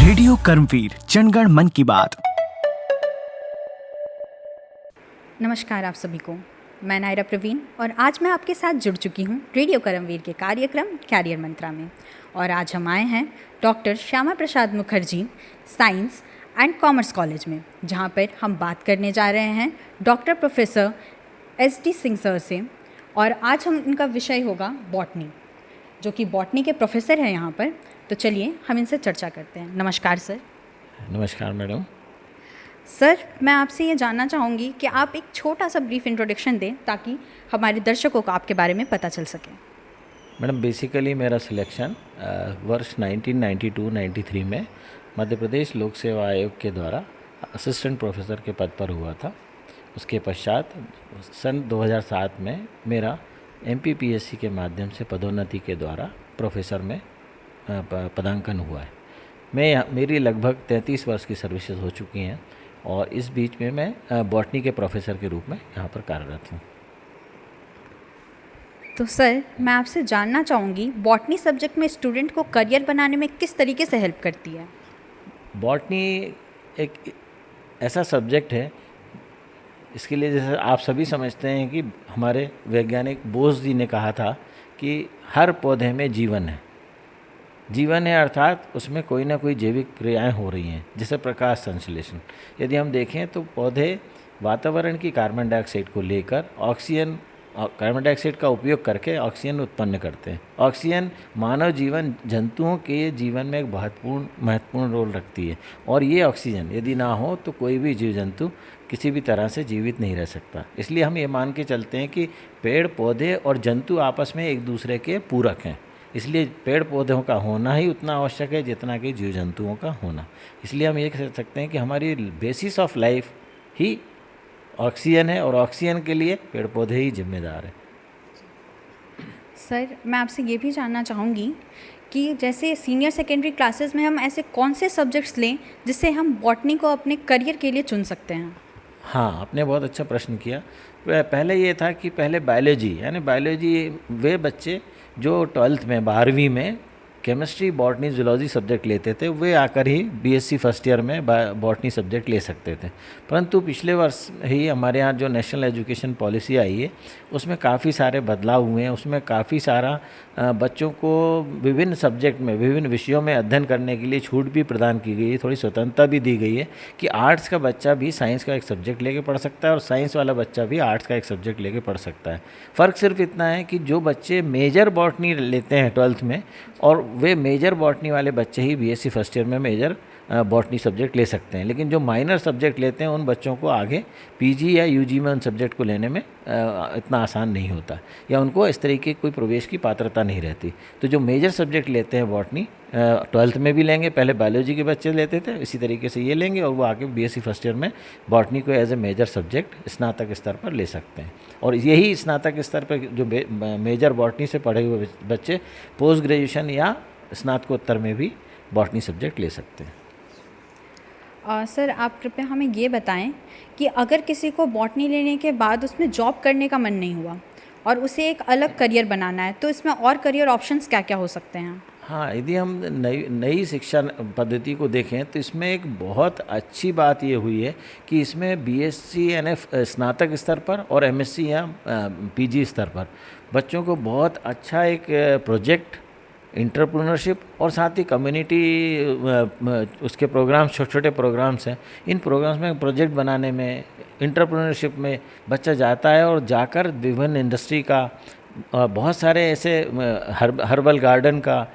Radio कर्मवीर जनगण मन की बात। नमस्कार आप सभी को, मैं नायरा प्रवीण और आज मैं आपके साथ जुड़ चुकी हूँ रेडियो कर्मवीर के कार्यक्रम कैरियर मंत्रा में। और आज हम आए हैं doctor Shyama Prasad Mukherjee science and commerce college में, जहाँ पर हम बात करने जा रहे हैं doctor professor SD Singh sir से। और आज हम इनका विषय होगा बॉटनी, जो कि बॉटनी के प्रोफेसर हैं यहाँ पर। तो चलिए हम इनसे चर्चा करते हैं। नमस्कार सर। नमस्कार मैडम। सर, मैं आपसे ये जानना चाहूँगी कि आप एक छोटा सा ब्रीफ इंट्रोडक्शन दें ताकि हमारे दर्शकों को आपके बारे में पता चल सके। मैडम बेसिकली मेरा सिलेक्शन वर्ष 1992-93 में मध्य प्रदेश लोक सेवा आयोग के द्वारा असिस्टेंट प्रोफेसर के पद पर हुआ था। उसके पश्चात सन 2007 में मेरा MPPSC के माध्यम से पदोन्नति के द्वारा प्रोफेसर में पदांकन हुआ है। मेरी लगभग 33 वर्ष की सर्विसेज हो चुकी हैं और इस बीच में मैं बॉटनी के प्रोफेसर के रूप में यहाँ पर कार्यरत हूँ। तो सर, मैं आपसे जानना चाहूँगी बॉटनी सब्जेक्ट में स्टूडेंट को करियर बनाने में किस तरीके से हेल्प करती है? बॉटनी एक ऐसा सब्जेक्ट है, इसके लिए जैसे आप सभी समझते हैं कि हमारे वैज्ञानिक बोस जी ने कहा था कि हर पौधे में जीवन है। जीवन है अर्थात उसमें कोई ना कोई जैविक क्रियाएं हो रही हैं, जैसे प्रकाश संश्लेषण। यदि हम देखें तो पौधे वातावरण की कार्बन डाइऑक्साइड को लेकर कार्बन डाइऑक्साइड का उपयोग करके ऑक्सीजन उत्पन्न करते हैं। ऑक्सीजन मानव जीवन जंतुओं के जीवन में एक महत्वपूर्ण रोल रखती है और ये ऑक्सीजन यदि ना हो तो कोई भी जीव जंतु किसी भी तरह से जीवित नहीं रह सकता। इसलिए हम ये मान के चलते हैं कि पेड़ पौधे और जंतु आपस में एक दूसरे के पूरक हैं। इसलिए पेड़ पौधों का होना ही उतना आवश्यक है जितना कि जीव जंतुओं का होना। इसलिए हम ये कह सकते हैं कि हमारी basis of life he oxygen है और ऑक्सीजन के लिए पेड़ पौधे ही जिम्मेदार हैं। सर, मैं आपसे ये भी जानना चाहूँगी कि जैसे सीनियर सेकेंडरी क्लासेस में हम ऐसे कौन से सब्जेक्ट्स लें जिससे हम बॉटनी को अपने करियर के लिए चुन सकते हैं? हाँ, आपने बहुत अच्छा प्रश्न किया। पहले ये था कि पहले बायोलॉजी वे बच्चे जो 12th में 12वीं में केमिस्ट्री बॉटनी जूलॉजी सब्जेक्ट लेते थे वे आकर ही BSc फर्स्ट ईयर में बॉटनी सब्जेक्ट ले सकते थे। परंतु पिछले वर्ष ही हमारे यहाँ जो नेशनल एजुकेशन पॉलिसी आई है उसमें काफ़ी सारे बदलाव हुए हैं। उसमें काफ़ी सारा बच्चों को विभिन्न सब्जेक्ट में विभिन्न विषयों में अध्ययन करने के लिए छूट भी प्रदान की गई है, थोड़ी स्वतंत्रता भी दी गई है कि आर्ट्स का बच्चा भी साइंस का एक सब्जेक्ट लेके पढ़ सकता है और साइंस वाला बच्चा भी आर्ट्स का एक सब्जेक्ट लेके पढ़ सकता है। फ़र्क सिर्फ इतना है कि जो बच्चे मेजर बॉटनी लेते हैं 12th में और वे मेजर बॉटनी वाले बच्चे ही BSc फर्स्ट ईयर में मेजर बॉटनी सब्जेक्ट ले सकते हैं। लेकिन जो माइनर सब्जेक्ट लेते हैं उन बच्चों को आगे PG या UG में उन सब्जेक्ट को लेने में इतना आसान नहीं होता या उनको इस तरीके की कोई प्रवेश की पात्रता नहीं रहती। तो जो मेजर सब्जेक्ट लेते हैं बॉटनी 12th में भी लेंगे, पहले बायोलॉजी के बच्चे लेते थे, इसी तरीके से ये लेंगे और वो आगे BSc फर्स्ट ईयर में बॉटनी को एज ए मेजर सब्जेक्ट स्नातक स्तर पर ले सकते हैं। और यही स्नातक स्तर पर जो मेजर बॉटनी से पढ़े हुए बच्चे पोस्ट ग्रेजुएशन या स्नातकोत्तर में भी बॉटनी सब्जेक्ट ले सकते हैं। सर, आप कृपया हमें ये बताएं कि अगर किसी को बॉटनी लेने के बाद उसमें जॉब करने का मन नहीं हुआ और उसे एक अलग करियर बनाना है तो इसमें और करियर ऑप्शंस क्या क्या हो सकते हैं? हाँ, यदि हम नई शिक्षा पद्धति को देखें तो इसमें एक बहुत अच्छी बात ये हुई है कि इसमें BSc यानी स्नातक स्तर पर और MSc या PG स्तर पर बच्चों को बहुत अच्छा एक प्रोजेक्ट, इंटरप्रेन्योरशिप और साथ ही कम्युनिटी उसके प्रोग्राम्स, छोटे छोटे प्रोग्राम्स हैं। इन प्रोग्राम्स में प्रोजेक्ट बनाने में, इंटरप्रेन्योरशिप में बच्चा जाता है और जाकर विभिन्न इंडस्ट्री का बहुत सारे ऐसे हर्बल गार्डन का,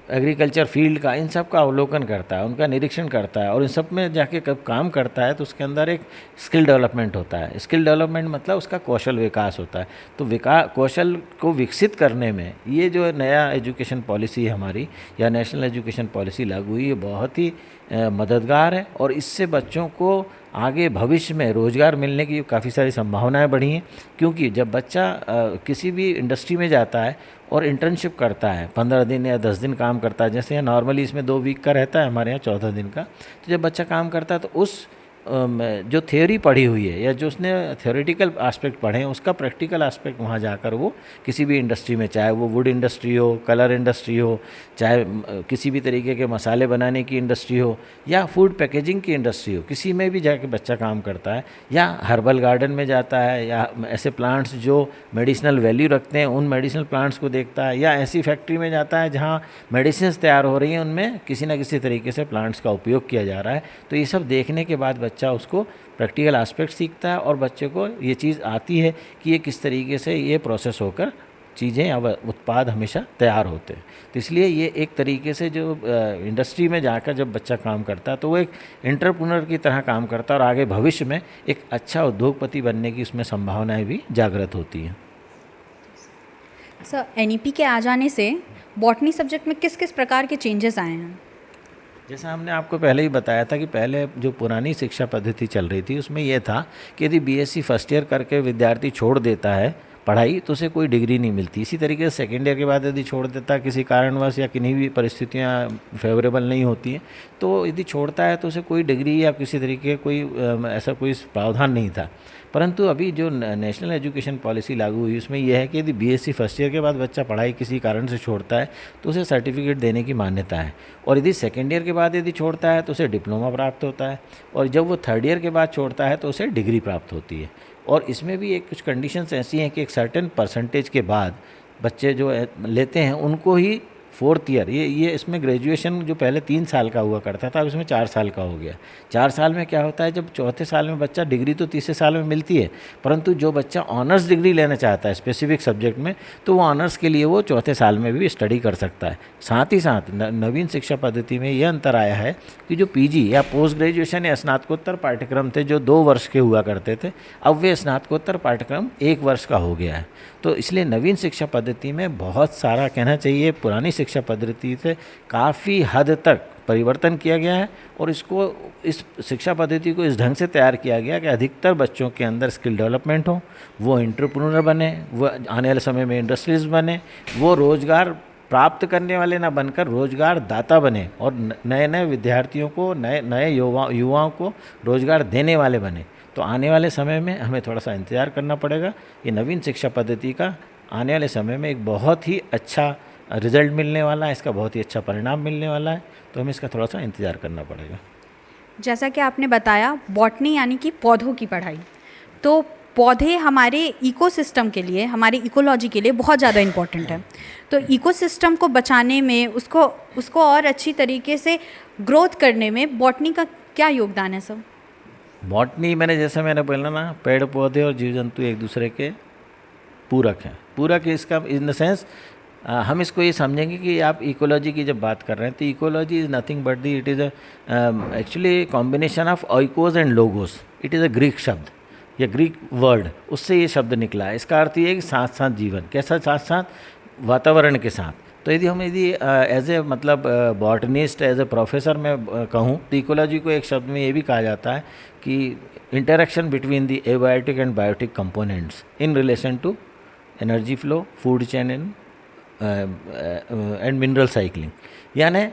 एग्रीकल्चर फील्ड का, इन सब का अवलोकन करता है, उनका निरीक्षण करता है और इन सब में जाके कब काम करता है तो उसके अंदर एक स्किल डेवलपमेंट होता है। स्किल डेवलपमेंट मतलब उसका कौशल विकास होता है। तो कौशल को विकसित करने में ये जो नया एजुकेशन पॉलिसी हमारी या नेशनल एजुकेशन पॉलिसी लागू हुई है बहुत ही मददगार है और इससे बच्चों को आगे भविष्य में रोज़गार मिलने की काफ़ी सारी संभावनाएं बढ़ी हैं। क्योंकि जब बच्चा किसी भी इंडस्ट्री में जाता है और इंटर्नशिप करता है, 15 दिन या 10 दिन काम करता है, जैसे यहाँ नॉर्मली इसमें 2 वीक का रहता है, हमारे यहाँ 14 दिन का। तो जब बच्चा काम करता है तो उस जो थ्योरी पढ़ी हुई है या जो उसने थ्योरेटिकल एस्पेक्ट पढ़े हैं उसका प्रैक्टिकल एस्पेक्ट वहाँ जाकर वो किसी भी इंडस्ट्री में, चाहे वो वुड इंडस्ट्री हो, कलर इंडस्ट्री हो, चाहे किसी भी तरीके के मसाले बनाने की इंडस्ट्री हो या फूड पैकेजिंग की इंडस्ट्री हो, किसी में भी जाके बच्चा काम करता है, या हर्बल गार्डन में जाता है, या ऐसे प्लांट्स जो मेडिसिनल वैल्यू रखते हैं उन मेडिसिनल प्लांट्स को देखता है, या ऐसी फैक्ट्री में जाता है जहाँ मेडिसिन तैयार हो रही हैं, उनमें किसी न किसी तरीके से प्लांट्स का उपयोग किया जा रहा है। तो ये सब देखने के बाद बच्चा उसको प्रैक्टिकल एस्पेक्ट सीखता है और बच्चे को ये चीज़ आती है कि ये किस तरीके से ये प्रोसेस होकर चीज़ें या उत्पाद हमेशा तैयार होते हैं। तो इसलिए ये एक तरीके से जो इंडस्ट्री में जाकर जब बच्चा काम करता है तो वो एक एंटरप्रेन्योर की तरह काम करता है और आगे भविष्य में एक अच्छा उद्योगपति बनने की उसमें संभावनाएं भी जागृत होती हैं। सर, एनईपी के आ जाने से बॉटनी सब्जेक्ट में किस किस प्रकार के चेंजेस आए हैं? जैसा हमने आपको पहले ही बताया था कि पहले जो पुरानी शिक्षा पद्धति चल रही थी उसमें यह था कि यदि बीएससी फर्स्ट ईयर करके विद्यार्थी छोड़ देता है पढ़ाई तो उसे कोई डिग्री नहीं मिलती। इसी तरीके से सेकेंड ईयर के बाद यदि छोड़ देता किसी कारणवश या किन्हीं भी परिस्थितियाँ फेवरेबल नहीं होती हैं तो यदि छोड़ता है तो उसे कोई डिग्री या किसी तरीके कोई ऐसा कोई प्रावधान नहीं था। परंतु अभी जो नेशनल एजुकेशन पॉलिसी लागू हुई उसमें यह है कि यदि बीएससी फर्स्ट ईयर के बाद बच्चा पढ़ाई किसी कारण से छोड़ता है तो उसे सर्टिफिकेट देने की मान्यता है, और यदि सेकेंड ईयर के बाद यदि छोड़ता है तो उसे डिप्लोमा प्राप्त होता है, और जब वो थर्ड ईयर के बाद छोड़ता है तो उसे डिग्री प्राप्त होती है। और इसमें भी एक कुछ कंडीशंस ऐसी हैं कि एक सर्टेन परसेंटेज के बाद बच्चे जो लेते हैं उनको ही फोर्थ ईयर, ये इसमें ग्रेजुएशन जो पहले 3 साल का हुआ करता था अब इसमें 4 साल का हो गया। 4 साल में क्या होता है, जब चौथे साल में बच्चा, डिग्री तो तीसरे साल में मिलती है, परंतु जो बच्चा ऑनर्स डिग्री लेना चाहता है स्पेसिफिक सब्जेक्ट में तो वो ऑनर्स के लिए वो चौथे साल में भी स्टडी कर सकता है। साथ ही साथ नवीन शिक्षा पद्धति में ये अंतर आया है कि जो पीजी या पोस्ट ग्रेजुएशन या स्नातकोत्तर पाठ्यक्रम थे जो 2 वर्ष के हुआ करते थे अब वे स्नातकोत्तर पाठ्यक्रम 1 वर्ष का हो गया है। तो इसलिए नवीन शिक्षा पद्धति में बहुत सारा, कहना चाहिए पुरानी शिक्षा पद्धति से काफ़ी हद तक परिवर्तन किया गया है, और इस शिक्षा पद्धति को इस ढंग से तैयार किया गया कि अधिकतर बच्चों के अंदर स्किल डेवलपमेंट हो, वो एंटरप्रेन्योर बने, वो आने वाले समय में इंडस्ट्रीज बने, वो रोज़गार प्राप्त करने वाले ना बनकर रोज़गार दाता बने, और नए नए विद्यार्थियों को, नए युवाओं को रोज़गार देने वाले बने। तो आने वाले समय में हमें थोड़ा सा इंतज़ार करना पड़ेगा। ये नवीन शिक्षा पद्धति का आने वाले समय में एक बहुत ही अच्छा रिजल्ट मिलने वाला है, इसका बहुत ही अच्छा परिणाम मिलने वाला है, तो हमें इसका थोड़ा सा इंतज़ार करना पड़ेगा। जैसा कि आपने बताया बॉटनी यानी कि पौधों की पढ़ाई, तो पौधे हमारे इकोसिस्टम के लिए, हमारे इकोलॉजी के लिए बहुत ज़्यादा इम्पोर्टेंट है। तो इकोसिस्टम को बचाने में, उसको और अच्छी तरीके से ग्रोथ करने में बॉटनी का क्या योगदान है सर? बॉटनी मैंने बोला ना, पेड़ पौधे और जीव जंतु एक दूसरे के पूरक हैं। पूरक इसका इन द सेंस हम इसको ये समझेंगे कि आप इकोलॉजी की जब बात कर रहे हैं तो ecology is nothing but the, it is actually combination of oikos and logos. It is a Greek शब्द या ग्रीक वर्ड, उससे ये शब्द निकला है। इसका अर्थ ये है कि साथ साथ जीवन, कैसा साथ साथ, वातावरण के साथ। तो यदि एज ए मतलब बॉटनिस्ट, एज ए प्रोफेसर मैं कहूँ तो इकोलॉजी को एक शब्द में ये भी कहा जाता है कि interaction between the abiotic and biotic components in relation to energy flow, food chain and mineral cycling. यानी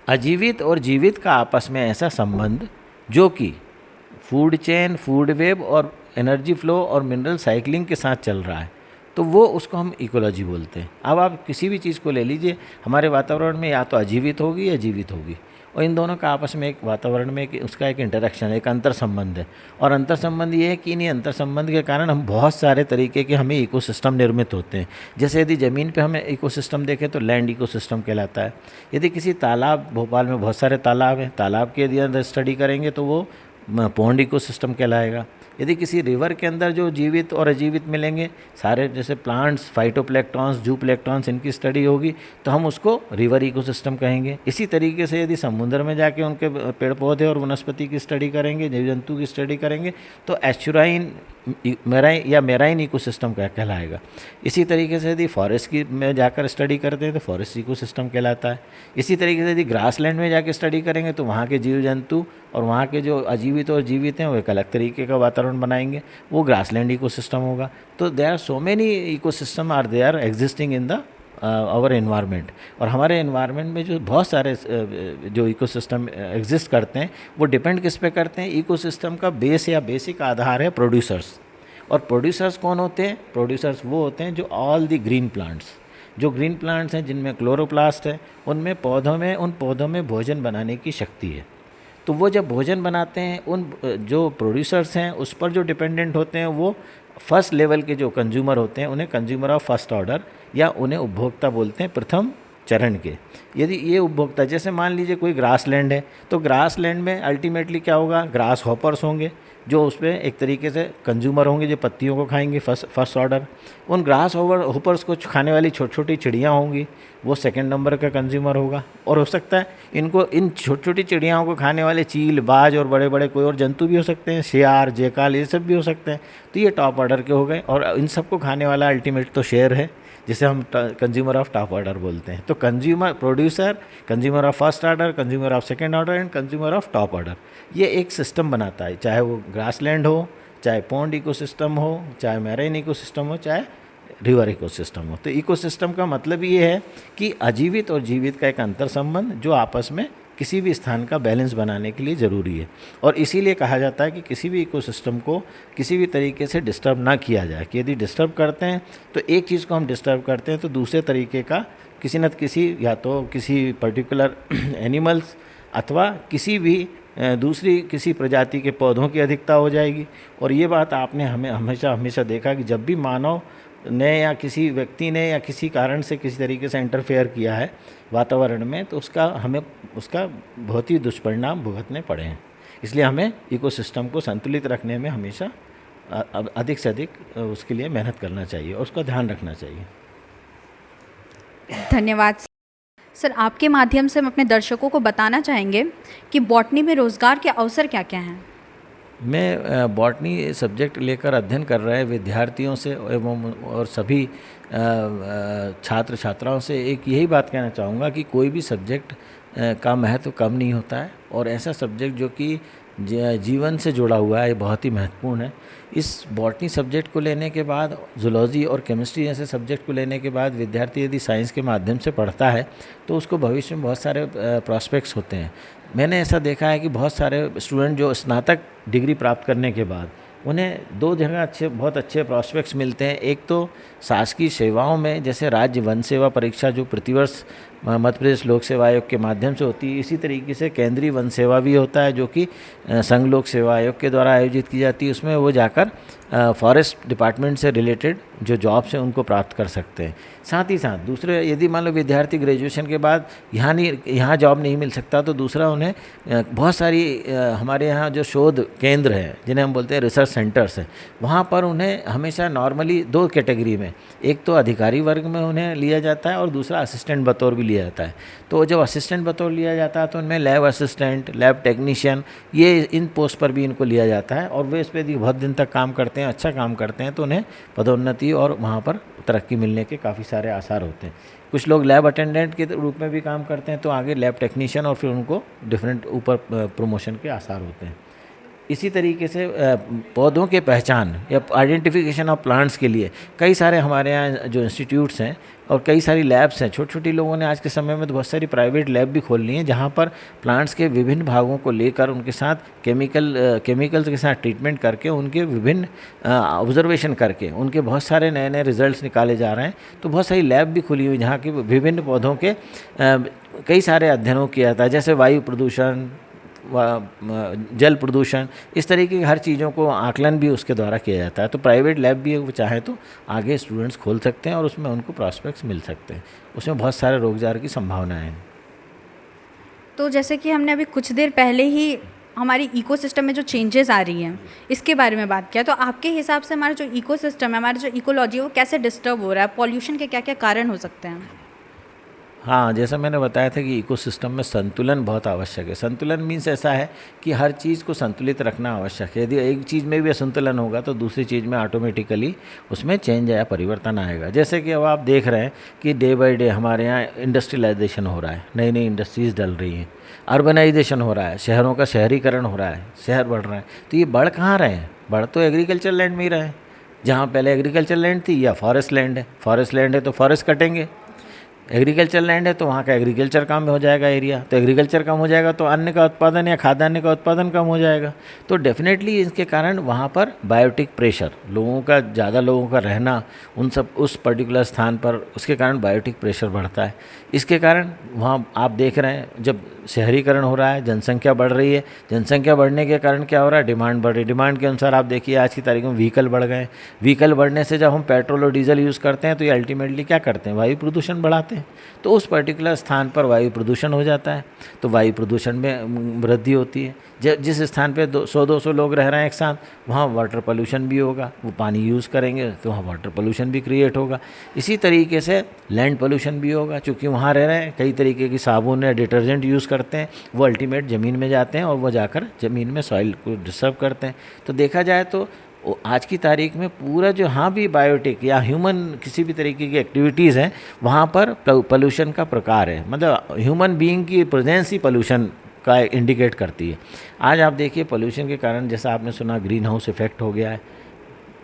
अजीवित और जीवित का आपस में ऐसा संबंध जो कि फूड चेन, फूड वेब और एनर्जी फ्लो और मिनरल साइकिलिंग के साथ चल रहा है, तो वो उसको हम इकोलॉजी बोलते हैं। अब आप किसी भी चीज़ को ले लीजिए, हमारे वातावरण में या तो अजीवित होगी या जीवित होगी, और इन दोनों का आपस में एक वातावरण में उसका एक इंटरेक्शन, एक अंतर संबंध है। और अंतर संबंध ये है कि इन्हीं अंतर संबंध के कारण हम बहुत सारे तरीके के हमें इकोसिस्टम निर्मित होते हैं। जैसे यदि ज़मीन पे हमें इकोसिस्टम देखें तो लैंड इकोसिस्टम कहलाता है। यदि किसी तालाब, भोपाल में बहुत सारे तालाब हैं, तालाब के यदि अंदर स्टडी करेंगे तो वो पॉन्ड इकोसिस्टम कहलाएगा। यदि किसी रिवर के अंदर जो जीवित और अजीवित मिलेंगे सारे, जैसे प्लांट्स, फाइटोप्लैंक्टन्स, जूप्लैंक्टन्स, इनकी स्टडी होगी तो हम उसको रिवर इकोसिस्टम कहेंगे। इसी तरीके से यदि समुद्र में जाके उनके पेड़ पौधे और वनस्पति की स्टडी करेंगे, जीव जंतु की स्टडी करेंगे तो एस्चुराइन मेराइन इकोसिस्टम कहलाएगा। इसी तरीके से यदि फॉरेस्ट की में जाकर स्टडी करते हैं तो फॉरेस्ट इकोसिस्टम कहलाता है। इसी तरीके से यदि ग्रासलैंड में जाकर स्टडी करेंगे तो वहाँ के जीव जंतु और वहाँ के जो अजीवित और जीवित हैं वो एक अलग तरीके का वातावरण बनाएंगे, वो ग्रासलैंड इकोसिस्टम होगा। तो there are so many ecosystem are there existing in the our environment. और हमारे एनवायरनमेंट में जो बहुत सारे जो इकोसिस्टम एग्जिस्ट करते हैं वो डिपेंड किस पे करते हैं? इकोसिस्टम का बेस या बेसिक आधार है प्रोड्यूसर्स। और प्रोड्यूसर्स कौन होते हैं? प्रोड्यूसर्स वो होते हैं जो ऑल दी ग्रीन प्लांट्स, जो ग्रीन प्लांट्स हैं जिनमें क्लोरोप्लास्ट है, उन पौधों में भोजन बनाने की शक्ति है। तो वो जब भोजन बनाते हैं, उन जो प्रोड्यूसर्स हैं उस पर जो डिपेंडेंट होते हैं वो फर्स्ट लेवल के जो कंज्यूमर होते हैं उन्हें कंज्यूमर ऑफ फर्स्ट ऑर्डर या उन्हें उपभोक्ता बोलते हैं प्रथम चरण के। यदि ये उपभोक्ता, जैसे मान लीजिए कोई ग्रास लैंड है, तो ग्रास लैंड में अल्टीमेटली क्या होगा? ग्रास हॉपर्स होंगे जो उस पर एक तरीके से कंज्यूमर होंगे जो पत्तियों को खाएंगे फर्स्ट ऑर्डर। उन ग्रास हॉपर्स को खाने वाली छोटी छोटी चिड़ियाँ होंगी, वो सेकंड नंबर का कंज्यूमर होगा। और हो सकता है इन छोटी छोटी चिड़ियाओं को खाने वाले चील, बाज और बड़े बड़े कोई और जंतु भी हो सकते हैं, शेर, जेकाल, ये सब भी हो सकते हैं। तो ये टॉप ऑर्डर के हो गए। और इन सबको खाने वाला अल्टीमेट तो शेर है, जिसे हम कंज्यूमर ऑफ टॉप ऑर्डर बोलते हैं। तो consumer, producer, consumer of first order, consumer of second order and consumer of top order, ये एक सिस्टम बनाता है। चाहे वो ग्रासलैंड हो, चाहे पॉन्ड इकोसिस्टम हो, चाहे मैरीन इकोसिस्टम हो, चाहे रिवर इकोसिस्टम हो। तो इकोसिस्टम का मतलब ये है कि अजीवित और जीवित का एक अंतर संबंध जो आपस में किसी भी स्थान का बैलेंस बनाने के लिए ज़रूरी है। और इसीलिए कहा जाता है कि किसी भी इकोसिस्टम को किसी भी तरीके से डिस्टर्ब ना किया जाए, कि यदि डिस्टर्ब करते हैं तो एक चीज़ को हम डिस्टर्ब करते हैं तो दूसरे तरीके का किसी न किसी, या तो किसी पर्टिकुलर एनिमल्स अथवा किसी भी दूसरी किसी प्रजाति के पौधों की अधिकता हो जाएगी। और ये बात आपने हमें हमेशा देखा कि जब भी मानव ने या किसी व्यक्ति ने या किसी कारण से किसी तरीके से इंटरफेयर किया है वातावरण में, तो उसका बहुत ही दुष्परिणाम भुगतने पड़े हैं। इसलिए हमें इकोसिस्टम को संतुलित रखने में हमेशा अधिक से अधिक उसके लिए मेहनत करना चाहिए और उसका ध्यान रखना चाहिए। धन्यवाद सर। आपके माध्यम से हम अपने दर्शकों को बताना चाहेंगे कि बॉटनी में रोज़गार के अवसर क्या क्या हैं। मैं बॉटनी सब्जेक्ट लेकर अध्ययन कर रहे विद्यार्थियों से एवं और सभी छात्र छात्राओं से एक यही बात कहना चाहूँगा कि कोई भी सब्जेक्ट का महत्व कम नहीं होता है। और ऐसा सब्जेक्ट जो कि जीवन से जुड़ा हुआ है, ये बहुत ही महत्वपूर्ण है। इस बॉटनी सब्जेक्ट को लेने के बाद, जूलॉजी और केमिस्ट्री जैसे सब्जेक्ट को लेने के बाद विद्यार्थी यदि साइंस के माध्यम से पढ़ता है तो उसको भविष्य में बहुत सारे प्रॉस्पेक्ट्स होते हैं। मैंने ऐसा देखा है कि बहुत सारे स्टूडेंट जो स्नातक डिग्री प्राप्त करने के बाद उन्हें दो जगह बहुत अच्छे प्रॉस्पेक्ट्स मिलते हैं। एक तो शासकीय सेवाओं में, जैसे राज्य वन सेवा परीक्षा जो प्रतिवर्ष मध्य प्रदेश लोक सेवा आयोग के माध्यम से होती है, इसी तरीके से केंद्रीय वन सेवा भी होता है जो कि संघ लोक सेवा आयोग के द्वारा आयोजित की जाती है। उसमें वो जाकर फॉरेस्ट डिपार्टमेंट से रिलेटेड जो जॉब्स हैं उनको प्राप्त कर सकते हैं। साथ ही साथ दूसरे, यदि मान लो विद्यार्थी ग्रेजुएशन के बाद यहाँ जॉब नहीं मिल सकता तो दूसरा उन्हें बहुत सारी हमारे यहाँ जो शोध केंद्र हैं जिन्हें हम बोलते हैं रिसर्च सेंटर्स हैं, वहाँ पर उन्हें हमेशा नॉर्मली दो कैटेगरी में, एक तो अधिकारी वर्ग में उन्हें लिया जाता है और दूसरा असिस्टेंट बतौर भी लिया जाता है। तो जब असिस्टेंट बतौर लिया जाता है तो उनमें लैब असिस्टेंट, लैब टेक्नीशियन, ये इन पोस्ट पर भी इनको लिया जाता है। और वे इस पर यदि बहुत दिन तक काम करते हैं, अच्छा काम करते हैं, तो उन्हें पदोन्नति और वहाँ पर तरक्की मिलने के काफ़ी सारे आसार होते हैं। कुछ लोग लैब अटेंडेंट के रूप में भी काम करते हैं तो आगे लैब टेक्नीशियन और फिर उनको डिफरेंट ऊपर प्रमोशन के आसार होते हैं। इसी तरीके से पौधों के पहचान या आइडेंटिफिकेशन ऑफ प्लांट्स के लिए कई सारे हमारे यहाँ जो इंस्टीट्यूट्स हैं और कई सारी लैब्स हैं। छोटी छोटी लोगों ने आज के समय में तो बहुत सारी प्राइवेट लैब भी खोल ली हैं जहाँ पर प्लांट्स के विभिन्न भागों को लेकर उनके साथ केमिकल्स के साथ ट्रीटमेंट करके उनके विभिन्न ऑब्जर्वेशन करके उनके बहुत सारे नए नए रिजल्ट्स निकाले जा रहे हैं। तो बहुत सारी लैब भी खुली हुई जहाँ के विभिन्न पौधों के कई सारे अध्ययनों किया जाता है, जैसे वायु प्रदूषण, जल प्रदूषण, इस तरीके की हर चीज़ों को आकलन भी उसके द्वारा किया जाता है। तो प्राइवेट लैब भी वो चाहे तो आगे स्टूडेंट्स खोल सकते हैं और उसमें उनको प्रॉस्पेक्ट्स मिल सकते हैं। उसमें बहुत सारे रोजगार की संभावनाएं हैं। तो जैसे कि हमने अभी कुछ देर पहले ही हमारी इकोसिस्टम में जो चेंजेस आ रही हैं इसके बारे में बात किया, तो आपके हिसाब से हमारा जो इकोसिस्टम है, हमारा जो इकोलॉजी है, वो कैसे डिस्टर्ब हो रहा है? पॉल्यूशन के क्या क्या कारण हो सकते हैं? हाँ, जैसा मैंने बताया था कि इकोसिस्टम में संतुलन बहुत आवश्यक है। संतुलन मीन्स ऐसा है कि हर चीज़ को संतुलित रखना आवश्यक है। यदि एक चीज़ में भी असंतुलन होगा तो दूसरी चीज़ में ऑटोमेटिकली उसमें चेंज या परिवर्तन आएगा। जैसे कि अब आप देख रहे हैं कि डे बाय डे हमारे यहाँ इंडस्ट्रियलाइजेशन हो रहा है, नई नई इंडस्ट्रीज़ डल रही हैं, अर्बनाइजेशन हो रहा है, शहरों का शहरीकरण हो रहा है, शहर बढ़ रहा है। तो ये बढ़ कहाँ रहे हैं? बढ़ तो एग्रीकल्चर लैंड में ही रहे हैं। जहाँ पहले एग्रीकल्चर लैंड थी या फॉरेस्ट लैंड है, फॉरेस्ट लैंड है तो फॉरेस्ट कटेंगे। एग्रीकल्चर लैंड है तो वहाँ का एग्रीकल्चर कम हो जाएगा एरिया, तो एग्रीकल्चर कम हो जाएगा तो अन्न का उत्पादन या खाद्यान्न का उत्पादन कम हो जाएगा। तो डेफिनेटली इसके कारण वहाँ पर बायोटिक प्रेशर, लोगों का ज़्यादा लोगों का रहना उन सब उस पर्टिकुलर स्थान पर, उसके कारण बायोटिक प्रेशर बढ़ता है। इसके कारण वहाँ आप देख रहे हैं जब शहरीकरण हो रहा है, जनसंख्या बढ़ रही है, जनसंख्या बढ़ने के कारण क्या हो रहा है, डिमांड बढ़ रही है। डिमांड के अनुसार आप देखिए आज की तारीख में व्हीकल बढ़ गए। व्हीकल बढ़ने से जब हम पेट्रोल और डीजल यूज़ करते हैं तो ये अल्टीमेटली क्या करते हैं, वायु प्रदूषण बढ़ाते हैं। तो उस पर्टिकुलर स्थान पर वायु प्रदूषण हो जाता है, तो वायु प्रदूषण में वृद्धि होती है। जिस स्थान पे 100-200 लोग रह रहे हैं एक साथ, वहाँ वाटर पोल्यूशन भी होगा, वो पानी यूज़ करेंगे तो वहाँ वाटर पोल्यूशन भी क्रिएट होगा। इसी तरीके से लैंड पोल्यूशन भी होगा, क्योंकि वहाँ रह रहे हैं कई तरीके की साबुन या डिटर्जेंट यूज़ करते हैं, वो अल्टीमेट ज़मीन में जाते हैं और वो जाकर ज़मीन में सॉइल को डिस्टर्ब करते हैं। तो देखा जाए तो आज की तारीख में पूरा जो हाँ भी बायोटिक या ह्यूमन किसी भी तरीके की एक्टिविटीज़ हैं, वहाँ पर पोल्यूशन का प्रकार है, मतलब ह्यूमन बीइंग की प्रेजेंस ही पोल्यूशन का इंडिकेट करती है। आज आप देखिए पोल्यूशन के कारण, जैसा आपने सुना ग्रीन हाउस इफेक्ट हो गया है,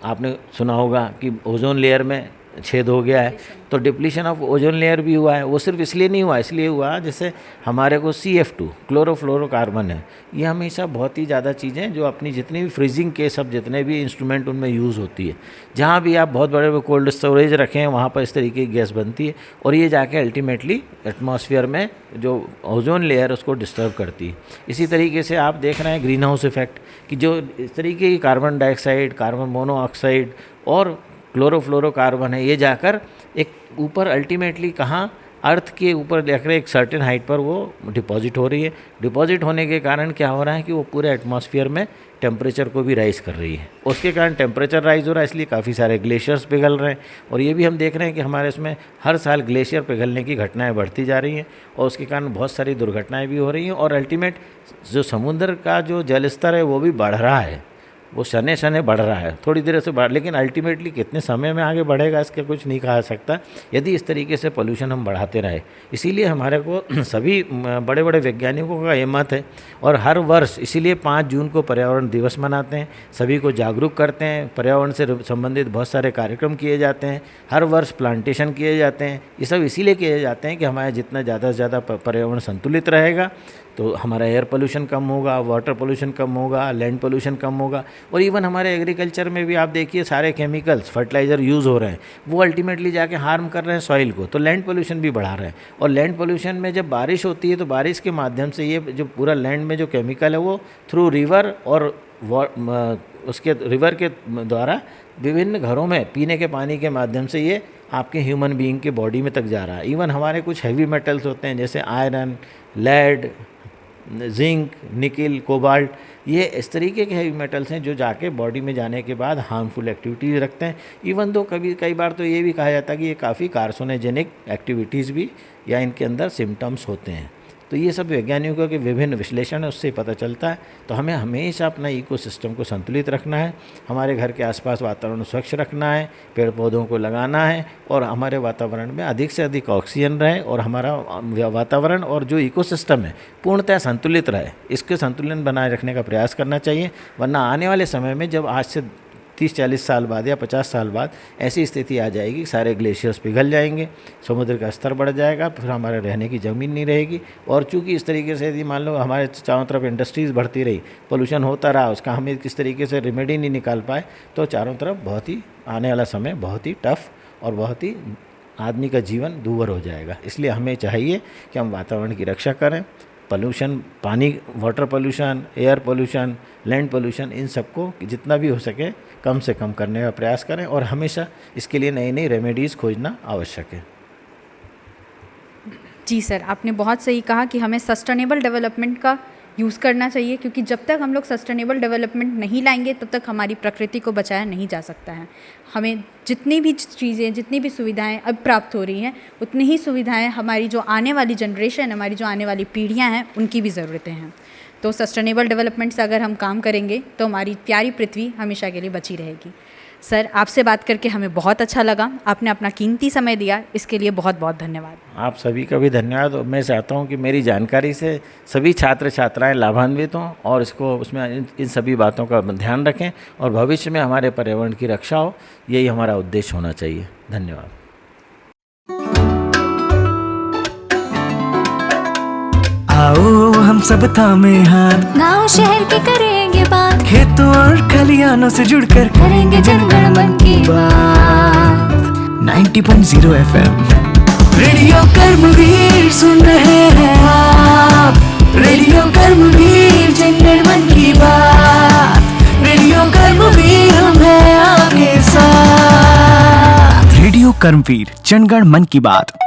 आपने सुना होगा कि ओजोन लेयर में छेद हो गया है, तो डिप्लीशन ऑफ ओजोन लेयर भी हुआ है। वो सिर्फ इसलिए नहीं हुआ, इसलिए हुआ जैसे हमारे को CF2 क्लोरोफ्लोरोकार्बन है, ये हमेशा बहुत ही ज़्यादा चीज़ें जो अपनी जितनी भी फ्रीजिंग के सब जितने भी इंस्ट्रूमेंट उनमें यूज़ होती है, जहाँ भी आप बहुत बड़े कोल्ड स्टोरेज रखें वहाँ पर इस तरीके की गैस बनती है और ये जाके अल्टीमेटली एटमॉस्फेयर में जो ओजोन लेयर उसको डिस्टर्ब करती है। इसी तरीके से आप देख रहे हैं ग्रीन हाउस इफेक्ट कि जो इस तरीके की कार्बन डाइऑक्साइड, कार्बन मोनोऑक्साइड और क्लोरोफ्लोरोकार्बन है, ये जाकर एक ऊपर अल्टीमेटली कहाँ अर्थ के ऊपर जाकर एक सर्टेन हाइट पर वो डिपॉजिट हो रही है। डिपॉजिट होने के कारण क्या हो रहा है कि वो पूरे एटमॉस्फेयर में टेम्परेचर को भी राइज़ कर रही है। उसके कारण टेम्परेचर राइज़ हो रहा है, इसलिए काफ़ी सारे ग्लेशियर्स पिघल रहे हैं। और ये भी हम देख रहे हैं कि हमारे इसमें हर साल ग्लेशियर पिघलने की घटनाएं बढ़ती जा रही हैं और उसके कारण बहुत सारी दुर्घटनाएं भी हो रही हैं। और अल्टीमेट जो समुद्र का जो जल स्तर है वो भी बढ़ रहा है, वो शने शने बढ़ रहा है, थोड़ी देर से बढ़, लेकिन अल्टीमेटली कितने समय में आगे बढ़ेगा इसका कुछ नहीं कहा सकता यदि इस तरीके से पोल्यूशन हम बढ़ाते रहे। इसीलिए हमारे को सभी बड़े बड़े वैज्ञानिकों का ये मत है और हर वर्ष इसीलिए 5 जून को पर्यावरण दिवस मनाते हैं, सभी को जागरूक करते हैं, पर्यावरण से संबंधित बहुत सारे कार्यक्रम किए जाते हैं, हर वर्ष प्लांटेशन किए जाते हैं। ये सब इसीलिए किए जाते हैं कि हमारा जितना ज़्यादा से ज़्यादा पर्यावरण संतुलित रहेगा तो हमारा एयर पोल्यूशन कम होगा, वाटर पोल्यूशन कम होगा, लैंड पोल्यूशन कम होगा। और इवन हमारे एग्रीकल्चर में भी आप देखिए सारे केमिकल्स फर्टिलाइज़र यूज़ हो रहे हैं, वो अल्टीमेटली जाके हार्म कर रहे हैं सॉइल को, तो लैंड पोल्यूशन भी बढ़ा रहे हैं। और लैंड पोल्यूशन में जब बारिश होती है तो बारिश के माध्यम से ये जो पूरा लैंड में जो केमिकल है वो थ्रू रिवर और उसके रिवर के द्वारा विभिन्न घरों में पीने के पानी के माध्यम से ये आपके ह्यूमन बीइंग के बॉडी में तक जा रहा है। इवन हमारे कुछ हैवी मेटल्स होते हैं जैसे iron, lead, zinc, nickel, cobalt, ये इस तरीके के हैवी मेटल्स हैं जो जाके बॉडी में जाने के बाद हार्मफुल एक्टिविटीज़ रखते हैं। इवन दो कई बार तो ये भी कहा जाता है कि ये काफ़ी कार्सिनोजेनिक एक्टिविटीज़ भी या इनके अंदर सिम्टम्स होते हैं। तो ये सब वैज्ञानिकों के विभिन्न विश्लेषण है, उससे पता चलता है। तो हमें हमेशा अपना इकोसिस्टम को संतुलित रखना है, हमारे घर के आसपास वातावरण स्वच्छ रखना है, पेड़ पौधों को लगाना है और हमारे वातावरण में अधिक से अधिक ऑक्सीजन रहे और हमारा वातावरण और जो इकोसिस्टम है पूर्णतः संतुलित रहे। इसके संतुलन बनाए रखने का प्रयास करना चाहिए, वरना आने वाले समय में जब आज से 30-40 साल बाद या 50 साल बाद ऐसी स्थिति आ जाएगी, सारे ग्लेशियर्स पिघल जाएंगे, समुद्र का स्तर बढ़ जाएगा, फिर हमारे रहने की ज़मीन नहीं रहेगी। और चूंकि इस तरीके से यदि मान लो हमारे चारों तरफ इंडस्ट्रीज़ बढ़ती रही, पोल्यूशन होता रहा, उसका हमें किस तरीके से रेमेडी नहीं निकाल पाए, तो चारों तरफ बहुत ही आने वाला समय बहुत ही टफ और बहुत ही आदमी का जीवन दूभर हो जाएगा। इसलिए हमें चाहिए कि हम वातावरण की रक्षा करें, पोल्यूशन, पानी, water pollution, air pollution, land pollution, इन सबको जितना भी हो सके कम से कम करने का प्रयास करें और हमेशा इसके लिए नई नई रेमेडीज़ खोजना आवश्यक है। जी सर, आपने बहुत सही कहा कि हमें सस्टेनेबल डेवलपमेंट का यूज़ करना चाहिए, क्योंकि जब तक हम लोग सस्टेनेबल डेवलपमेंट नहीं लाएंगे तब तक हमारी प्रकृति को बचाया नहीं जा सकता है। हमें जितनी भी चीज़ें, जितनी भी सुविधाएं अब प्राप्त हो रही हैं, उतनी ही सुविधाएं हमारी जो आने वाली जनरेशन, हमारी जो आने वाली पीढ़ियां हैं, उनकी भी ज़रूरतें हैं। तो सस्टेनेबल डेवलपमेंट से अगर हम काम करेंगे तो हमारी प्यारी पृथ्वी हमेशा के लिए बची रहेगी। सर, आपसे बात करके हमें बहुत अच्छा लगा, आपने अपना कीमती समय दिया, इसके लिए बहुत बहुत धन्यवाद। आप सभी का भी धन्यवाद। और मैं चाहता हूं कि मेरी जानकारी से सभी छात्र छात्राएं लाभान्वित हों और इसको उसमें इन सभी बातों का ध्यान रखें और भविष्य में हमारे पर्यावरण की रक्षा हो, यही हमारा उद्देश्य होना चाहिए। धन्यवाद। आओ हम सब थामे हाथ, गांव शहर के करेंगे बात, खेतों और खलियानों से जुड़कर करेंगे जनगण मन की बात। 90.0 FM रेडियो कर्मवीर सुन रहे हैं आप, रेडियो कर्मवीर जनगण मन की बात, रेडियो कर्मवीर हम हैं आपके साथ। रेडियो कर्मवीर जनगण मन की बात।